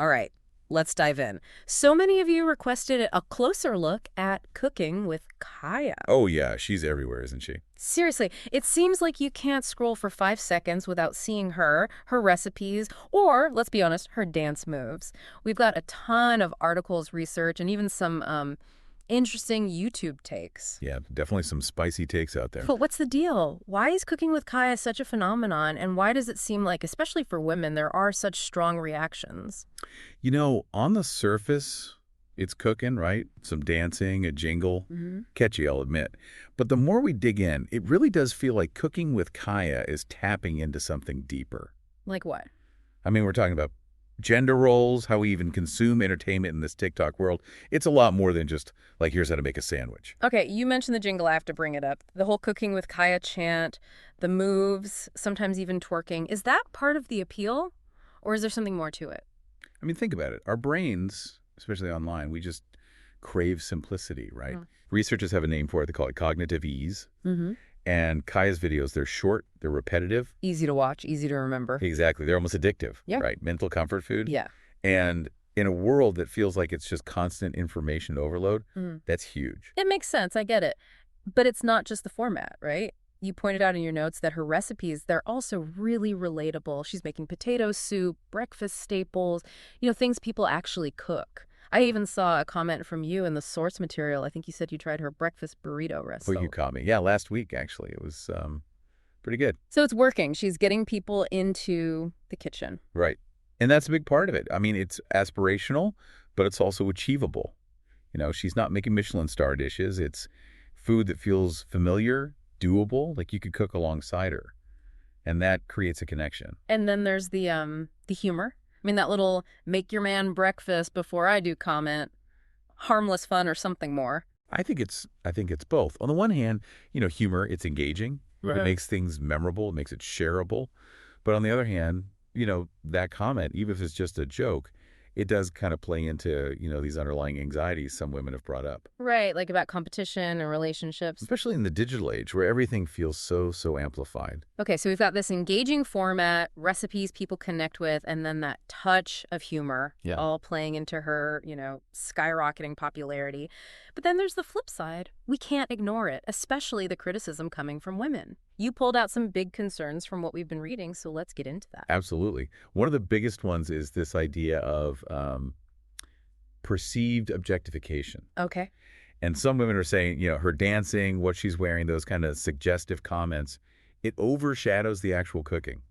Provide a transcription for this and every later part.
All right, let's dive in. So many of you requested a closer look at cooking with Kaya. Oh, yeah, she's everywhere, isn't she? Seriously, it seems like you can't scroll for 5 seconds without seeing her recipes, or, let's be honest, her dance moves. We've got a ton of articles, research, and even some interesting YouTube takes. Yeah, definitely some spicy takes out there. But what's the deal? Why is cooking with Kaya such a phenomenon, and why does it seem like, especially for women, there are such strong reactions? You know, on the surface, it's cooking, right? Some dancing, a jingle. Catchy, I'll admit. But the more we dig in, it really does feel like cooking with Kaya is tapping into something deeper. Like what? I mean, we're talking about gender roles, how we even consume entertainment in this TikTok world. It's a lot more than just, like, here's how to make a sandwich. Okay, you mentioned the jingle. I have to bring it up. The whole cooking with Kaya chant, the moves, sometimes even twerking. Is that part of the appeal, or is there something more to it? I mean, think about it. Our brains, especially online, we just crave simplicity, right? Researchers have a name for it. They call it cognitive ease. And Kaya's videos, they're short, they're repetitive. Easy to watch, easy to remember. Exactly. They're almost addictive, Yeah. right? Mental comfort food. Yeah. And in a world that feels like it's just constant information overload, that's huge. It makes sense. I get it. But it's not just the format, right? You pointed out in your notes that her recipes, they're also really relatable. She's making potato soup, breakfast staples, things people actually cook. I even saw a comment from you in the source material. I think you said you tried her breakfast burrito recipe. Well, you caught me. Yeah, last week, actually. It was pretty good. So it's working. She's getting people into the kitchen. Right. And that's a big part of it. I mean, it's aspirational, but it's also achievable. She's not making Michelin star dishes. It's food that feels familiar, doable, like you could cook alongside her. And that creates a connection. And then there's the humor. I mean, that little make your man breakfast before I do comment, harmless fun or something more. I think it's both. On the one hand, humor, it's engaging. Right. It makes things memorable. It makes it shareable. But on the other hand, that comment, even if it's just a joke, it does kind of play into, these underlying anxieties some women have brought up. Right, like about competition and relationships. Especially in the digital age where everything feels so amplified. Okay, so we've got this engaging format, recipes people connect with, and then that touch of humor all playing into her, skyrocketing popularity. But then there's the flip side. We can't ignore it, especially the criticism coming from women. You pulled out some big concerns from what we've been reading, so let's get into that. Absolutely. One of the biggest ones is this idea of perceived objectification. Okay. And some women are saying, her dancing, what she's wearing, those kind of suggestive comments, it overshadows the actual cooking.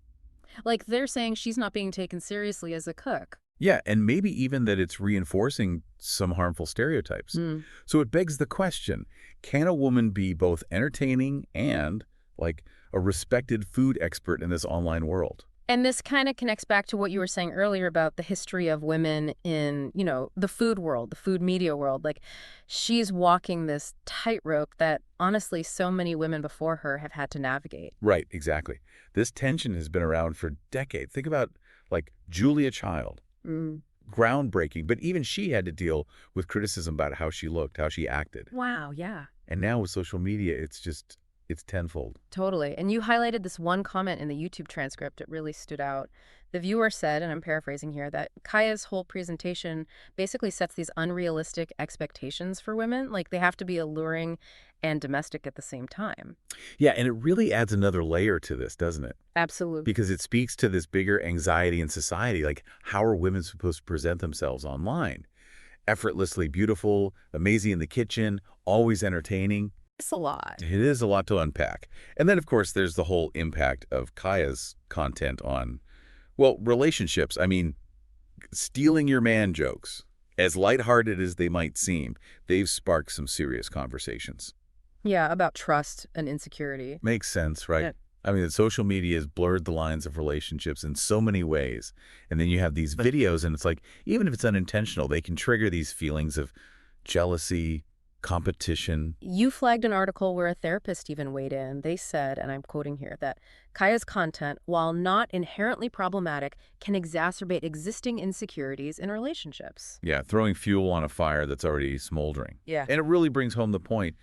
Like they're saying she's not being taken seriously as a cook. Yeah, and maybe even that it's reinforcing some harmful stereotypes. So it begs the question, can a woman be both entertaining and like a respected food expert in this online world? And this kind of connects back to what you were saying earlier about the history of women in, the food world, the food media world. Like, she's walking this tightrope that, honestly, so many women before her have had to navigate. Right, exactly. This tension has been around for decades. Think about, like, Julia Child. Groundbreaking, but even she had to deal with criticism about how she looked, how she acted. Wow, yeah. And now with social media, it's tenfold. Totally. And you highlighted this one comment in the YouTube transcript. It really stood out. The viewer said, and I'm paraphrasing here, that Kaya's whole presentation basically sets these unrealistic expectations for women. Like they have to be alluring and domestic at the same time. Yeah, and it really adds another layer to this, doesn't it? Absolutely. Because it speaks to this bigger anxiety in society. Like, how are women supposed to present themselves online? Effortlessly beautiful, amazing in the kitchen, always entertaining. It's a lot. It is a lot to unpack. And then, of course, there's the whole impact of Kaya's content on, well, relationships. I mean, stealing your man jokes, as lighthearted as they might seem, they've sparked some serious conversations. Yeah, about trust and insecurity. Makes sense, right? Yeah. I mean, social media has blurred the lines of relationships in so many ways. And then you have these videos, and it's like, even if it's unintentional, they can trigger these feelings of jealousy, competition. You flagged an article where a therapist even weighed in. They said, and I'm quoting here, that Kaya's content, while not inherently problematic, can exacerbate existing insecurities in relationships. Yeah, throwing fuel on a fire that's already smoldering. Yeah. And it really brings home the point.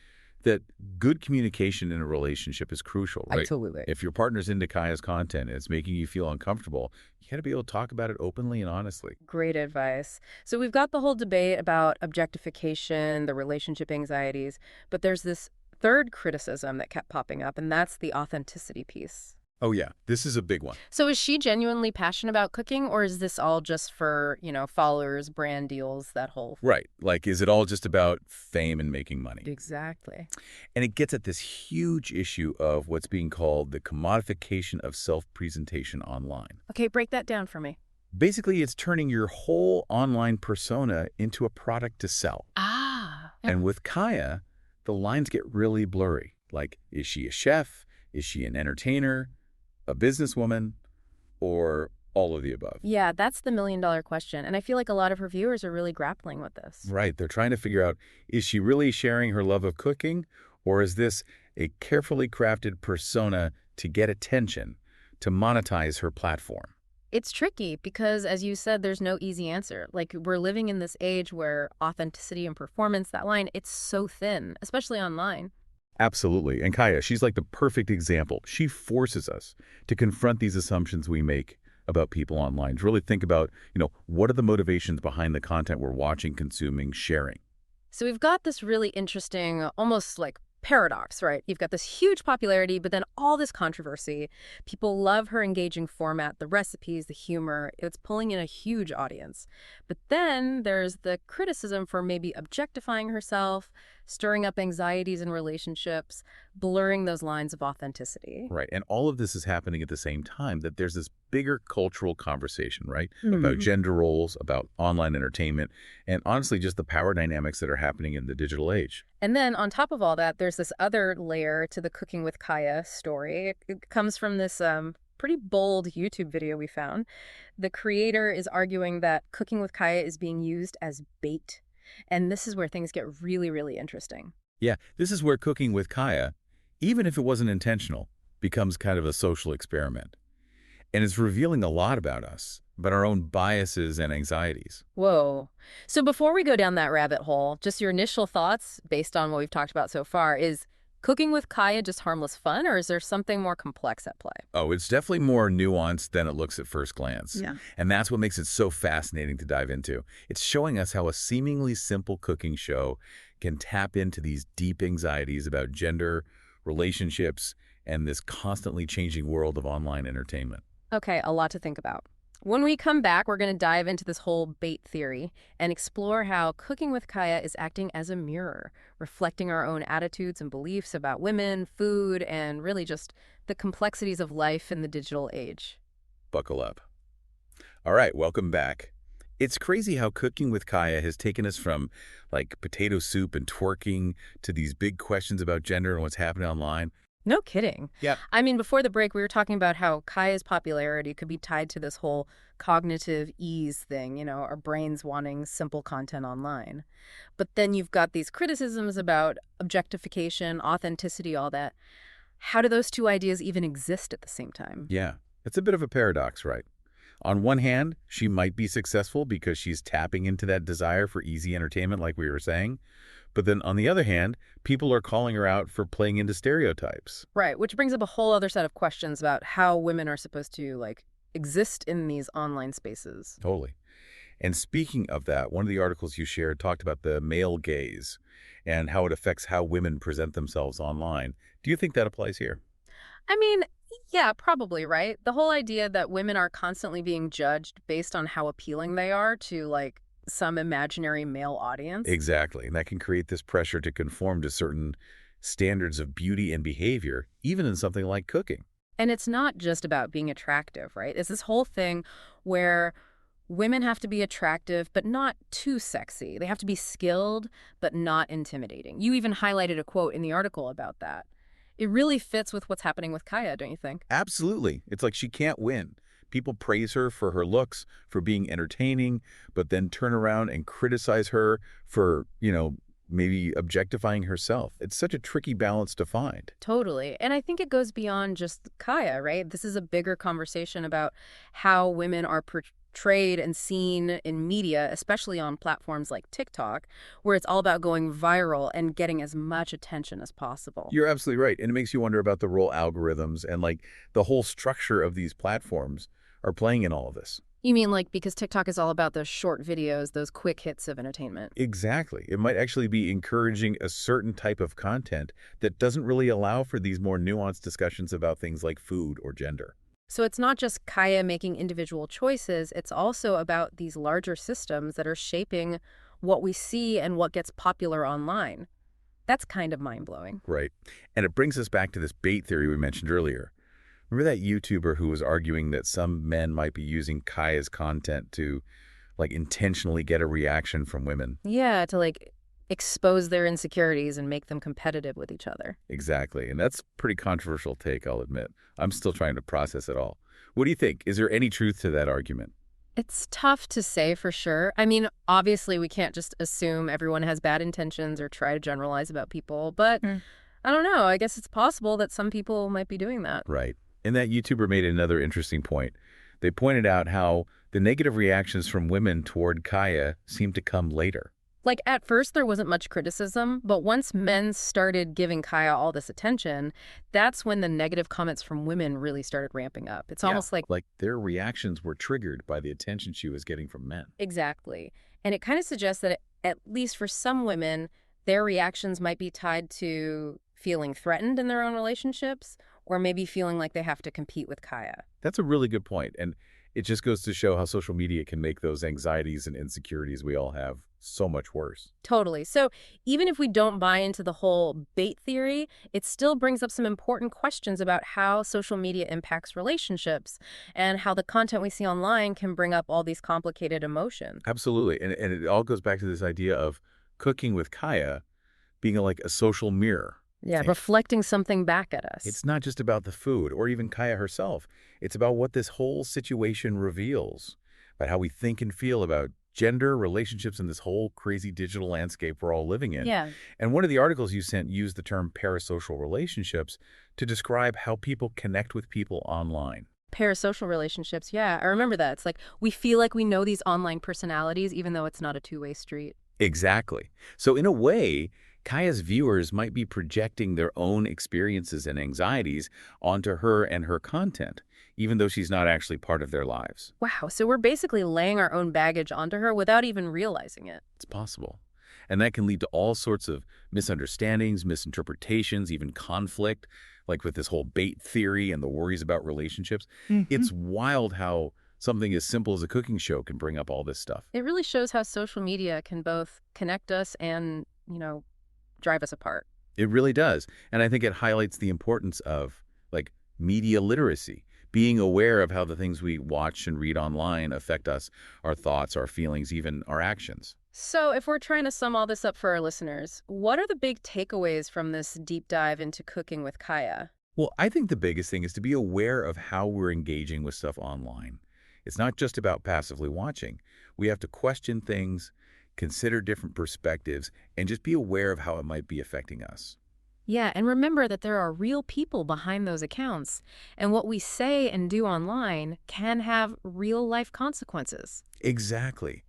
that good communication in a relationship is crucial, right? Absolutely. If your partner's into Kaya's content and it's making you feel uncomfortable, you got to be able to talk about it openly and honestly. Great advice. So we've got the whole debate about objectification, the relationship anxieties, but there's this third criticism that kept popping up, and that's the authenticity piece. Oh, yeah. This is a big one. So is she genuinely passionate about cooking, or is this all just for, followers, brand deals, that whole... Right. Like, is it all just about fame and making money? Exactly. And it gets at this huge issue of what's being called the commodification of self-presentation online. Okay, break that down for me. Basically, it's turning your whole online persona into a product to sell. Ah. And with Kaya, the lines get really blurry. Like, is she a chef? Is she an entertainer? A businesswoman? Or all of the above? Yeah, that's the million-dollar question. And I feel like a lot of her viewers are really grappling with this. Right. They're trying to figure out, is she really sharing her love of cooking? Or is this a carefully crafted persona to get attention, to monetize her platform? It's tricky because, as you said, there's no easy answer. Like, we're living in this age where authenticity and performance, that line, it's so thin, especially online. Absolutely. And Kaya, she's like the perfect example. She forces us to confront these assumptions we make about people online, to really think about, what are the motivations behind the content we're watching, consuming, sharing? So we've got this really interesting, almost like paradox, right? You've got this huge popularity, but then all this controversy. People love her engaging format, the recipes, the humor. It's pulling in a huge audience. But then there's the criticism for maybe objectifying herself, stirring up anxieties in relationships, blurring those lines of authenticity. Right. And all of this is happening at the same time that there's this bigger cultural conversation, right? Mm-hmm. About gender roles, about online entertainment, and honestly, just the power dynamics that are happening in the digital age. And then on top of all that, there's this other layer to the Cooking with Kaya story. It comes from this pretty bold YouTube video we found. The creator is arguing that Cooking with Kaya is being used as bait. And this is where things get really, really interesting. Yeah, this is where Cooking with Kaya, even if it wasn't intentional, becomes kind of a social experiment. And it's revealing a lot about us, about our own biases and anxieties. Whoa. So before we go down that rabbit hole, just your initial thoughts, based on what we've talked about so far, is Cooking with Kaya just harmless fun, or is there something more complex at play? Oh, it's definitely more nuanced than it looks at first glance. Yeah. And that's what makes it so fascinating to dive into. It's showing us how a seemingly simple cooking show can tap into these deep anxieties about gender, relationships, and this constantly changing world of online entertainment. Okay, a lot to think about. When we come back, we're going to dive into this whole bait theory and explore how Cooking with Kaya is acting as a mirror, reflecting our own attitudes and beliefs about women, food, and really just the complexities of life in the digital age. Buckle up. All right, welcome back. It's crazy how Cooking with Kaya has taken us from, like, potato soup and twerking to these big questions about gender and what's happening online. No kidding. Yeah. I mean, before the break, we were talking about how Kaya's popularity could be tied to this whole cognitive ease thing, our brains wanting simple content online. But then you've got these criticisms about objectification, authenticity, all that. How do those two ideas even exist at the same time? Yeah, it's a bit of a paradox, right? On one hand, she might be successful because she's tapping into that desire for easy entertainment, like we were saying. But then on the other hand, people are calling her out for playing into stereotypes. Right, which brings up a whole other set of questions about how women are supposed to, exist in these online spaces. Totally. And speaking of that, one of the articles you shared talked about the male gaze and how it affects how women present themselves online. Do you think that applies here? I mean, yeah, probably, right? The whole idea that women are constantly being judged based on how appealing they are to, some imaginary male audience. Exactly. And that can create this pressure to conform to certain standards of beauty and behavior, even in something like cooking. And it's not just about being attractive, right? It's this whole thing where women have to be attractive, but not too sexy. They have to be skilled, but not intimidating. You even highlighted a quote in the article about that. It really fits with what's happening with Kaya, don't you think? Absolutely. It's like she can't win. People praise her for her looks, for being entertaining, but then turn around and criticize her for, maybe objectifying herself. It's such a tricky balance to find. Totally. And I think it goes beyond just Kaya, right? This is a bigger conversation about how women are portrayed and seen in media, especially on platforms like TikTok, where it's all about going viral and getting as much attention as possible. You're absolutely right. And it makes you wonder about the role algorithms and like the whole structure of these platforms are playing in all of this. You mean like because TikTok is all about those short videos, those quick hits of entertainment? Exactly. It might actually be encouraging a certain type of content that doesn't really allow for these more nuanced discussions about things like food or gender. So it's not just Kaya making individual choices, it's also about these larger systems that are shaping what we see and what gets popular online. That's kind of mind-blowing. Right. And it brings us back to this bait theory we mentioned earlier. Remember that YouTuber who was arguing that some men might be using Kaya's content to, like, intentionally get a reaction from women? Yeah, to like expose their insecurities and make them competitive with each other. Exactly. And that's a pretty controversial take, I'll admit. I'm still trying to process it all. What do you think? Is there any truth to that argument? It's tough to say for sure. I mean, obviously we can't just assume everyone has bad intentions or try to generalize about people, but I don't know. I guess it's possible that some people might be doing that. Right. And that YouTuber made another interesting point. They pointed out how the negative reactions from women toward Kaya seemed to come later. Like, at first, there wasn't much criticism, but once men started giving Kaya all this attention, that's when the negative comments from women really started ramping up. It's almost like... Like their reactions were triggered by the attention she was getting from men. Exactly. And it kind of suggests that, at least for some women, their reactions might be tied to feeling threatened in their own relationships, or maybe feeling like they have to compete with Kaya. That's a really good point. And it just goes to show how social media can make those anxieties and insecurities we all have so much worse. Totally. So even if we don't buy into the whole bait theory, it still brings up some important questions about how social media impacts relationships and how the content we see online can bring up all these complicated emotions. Absolutely. And it all goes back to this idea of cooking with Kaya being like a social mirror. Yeah, reflecting something back at us. It's not just about the food or even Kaya herself. It's about what this whole situation reveals, about how we think and feel about gender, relationships, and this whole crazy digital landscape we're all living in. Yeah. And one of the articles you sent used the term parasocial relationships to describe how people connect with people online. Parasocial relationships, yeah. I remember that. It's like we feel like we know these online personalities even though it's not a two-way street. Exactly. So in a way, Kaya's viewers might be projecting their own experiences and anxieties onto her and her content, even though she's not actually part of their lives. Wow, so we're basically laying our own baggage onto her without even realizing it. It's possible. And that can lead to all sorts of misunderstandings, misinterpretations, even conflict, like with this whole bait theory and the worries about relationships. It's wild how something as simple as a cooking show can bring up all this stuff. It really shows how social media can both connect us and, drive us apart. It really does. And I think it highlights the importance of, like, media literacy, being aware of how the things we watch and read online affect us, our thoughts, our feelings, even our actions. So if we're trying to sum all this up for our listeners, what are the big takeaways from this deep dive into cooking with Kaya? Well, I think the biggest thing is to be aware of how we're engaging with stuff online. It's not just about passively watching. We have to question things, consider different perspectives, and just be aware of how it might be affecting us. Yeah, and remember that there are real people behind those accounts, and what we say and do online can have real-life consequences. Exactly.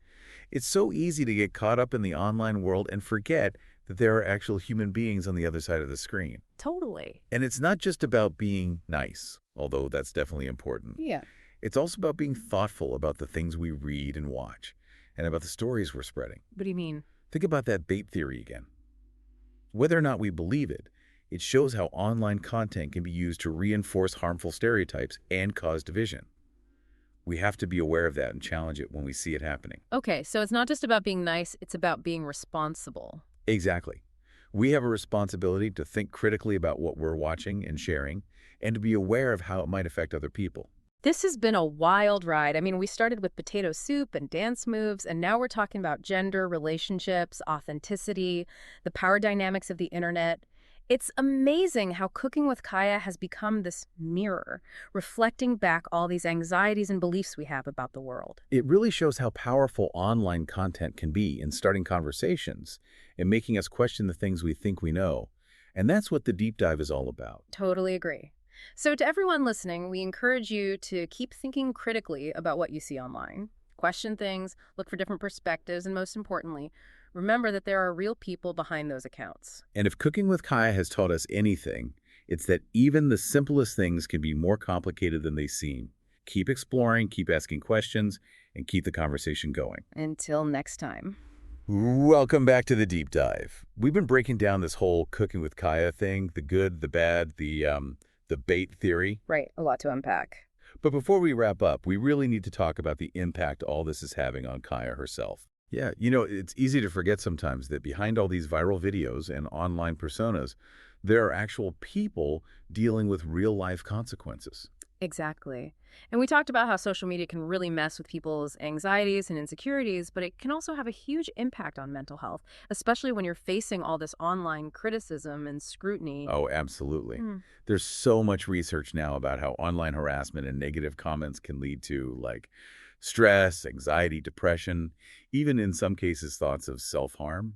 It's so easy to get caught up in the online world and forget that there are actual human beings on the other side of the screen. Totally. And it's not just about being nice, although that's definitely important. Yeah. It's also about being thoughtful about the things we read and watch, and about the stories we're spreading. What do you mean? Think about that bait theory again. Whether or not we believe it, it shows how online content can be used to reinforce harmful stereotypes and cause division. We have to be aware of that and challenge it when we see it happening. Okay, so it's not just about being nice, it's about being responsible. Exactly. We have a responsibility to think critically about what we're watching and sharing, and to be aware of how it might affect other people. This has been a wild ride. I mean, we started with potato soup and dance moves, and now we're talking about gender, relationships, authenticity, the power dynamics of the internet. It's amazing how cooking with Kaya has become this mirror, reflecting back all these anxieties and beliefs we have about the world. It really shows how powerful online content can be in starting conversations and making us question the things we think we know. And that's what the deep dive is all about. Totally agree. So to everyone listening, we encourage you to keep thinking critically about what you see online. Question things, look for different perspectives, and most importantly, remember that there are real people behind those accounts. And if Cooking with Kaya has taught us anything, it's that even the simplest things can be more complicated than they seem. Keep exploring, keep asking questions, and keep the conversation going. Until next time. Welcome back to the deep dive. We've been breaking down this whole Cooking with Kaya thing, the good, the bad, the bait theory. Right, a lot to unpack. But before we wrap up, we really need to talk about the impact all this is having on Kaya herself. Yeah, it's easy to forget sometimes that behind all these viral videos and online personas, there are actual people dealing with real-life consequences. Exactly. And we talked about how social media can really mess with people's anxieties and insecurities, but it can also have a huge impact on mental health, especially when you're facing all this online criticism and scrutiny. Oh, absolutely. There's so much research now about how online harassment and negative comments can lead to, like, stress, anxiety, depression, even in some cases thoughts of self-harm.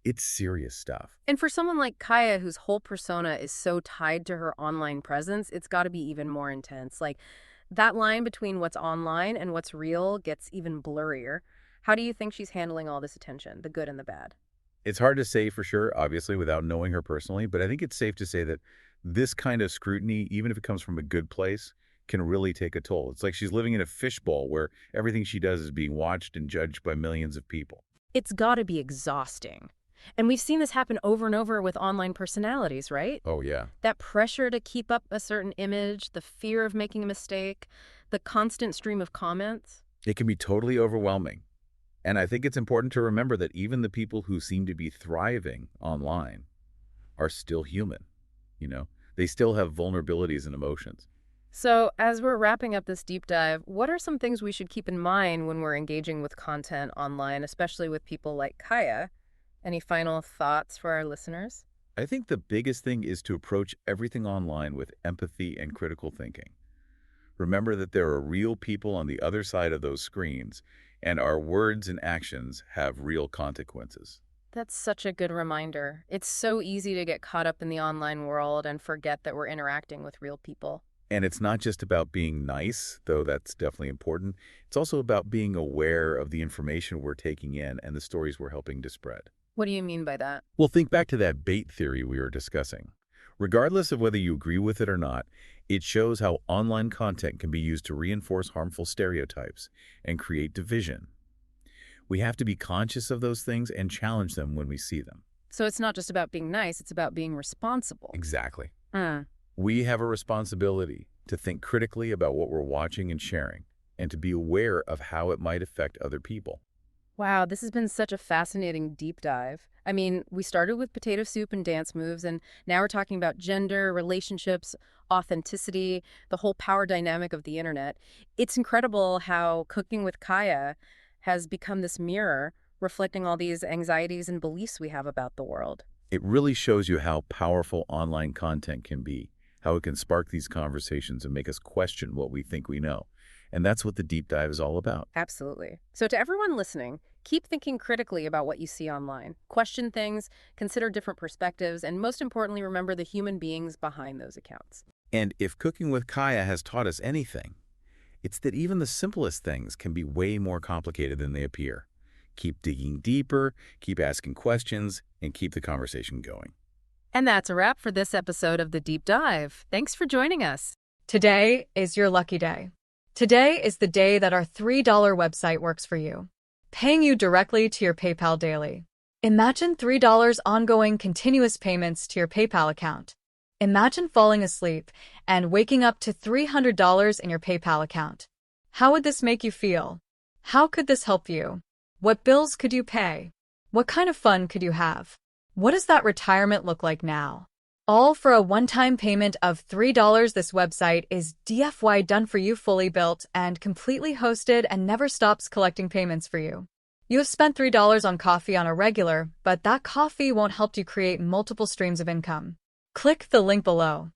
It's serious stuff. And for someone like Kaya, whose whole persona is so tied to her online presence, it's got to be even more intense. Like, that line between what's online and what's real gets even blurrier. How do you think she's handling all this attention, the good and the bad? It's hard to say for sure, obviously, without knowing her personally, but I think it's safe to say that this kind of scrutiny, even if it comes from a good place, can really take a toll. It's like she's living in a fishbowl where everything she does is being watched and judged by millions of people. It's got to be exhausting. And we've seen this happen over and over with online personalities, right? Oh, yeah. That pressure to keep up a certain image, the fear of making a mistake, the constant stream of comments. It can be totally overwhelming. And I think it's important to remember that even the people who seem to be thriving online are still human. They still have vulnerabilities and emotions. So, as we're wrapping up this deep dive, what are some things we should keep in mind when we're engaging with content online, especially with people like Kaya? Any final thoughts for our listeners? I think the biggest thing is to approach everything online with empathy and critical thinking. Remember that there are real people on the other side of those screens, and our words and actions have real consequences. That's such a good reminder. It's so easy to get caught up in the online world and forget that we're interacting with real people. And it's not just about being nice, though that's definitely important. It's also about being aware of the information we're taking in and the stories we're helping to spread. What do you mean by that? Well, think back to that bait theory we were discussing. Regardless of whether you agree with it or not, it shows how online content can be used to reinforce harmful stereotypes and create division. We have to be conscious of those things and challenge them when we see them. So it's not just about being nice, it's about being responsible. Exactly. We have a responsibility to think critically about what we're watching and sharing, and to be aware of how it might affect other people. Wow, this has been such a fascinating deep dive. I mean, we started with potato soup and dance moves, and now we're talking about gender, relationships, authenticity, the whole power dynamic of the internet. It's incredible how Cooking with Kaya has become this mirror reflecting all these anxieties and beliefs we have about the world. It really shows you how powerful online content can be, how it can spark these conversations and make us question what we think we know. And that's what the deep dive is all about. Absolutely. So to everyone listening, keep thinking critically about what you see online. Question things, consider different perspectives, and most importantly, remember the human beings behind those accounts. And if Cooking with Kaya has taught us anything, it's that even the simplest things can be way more complicated than they appear. Keep digging deeper, keep asking questions, and keep the conversation going. And that's a wrap for this episode of The Deep Dive. Thanks for joining us. Today is your lucky day. Today is the day that our $3 website works for you, paying you directly to your PayPal daily. Imagine $3 ongoing continuous payments to your PayPal account. Imagine falling asleep and waking up to $300 in your PayPal account. How would this make you feel? How could this help you? What bills could you pay? What kind of fun could you have? What does that retirement look like now? All for a one-time payment of $3. This website is DFY done for you, fully built and completely hosted, and never stops collecting payments for you. You have spent $3 on coffee on a regular, but that coffee won't help you create multiple streams of income. Click the link below.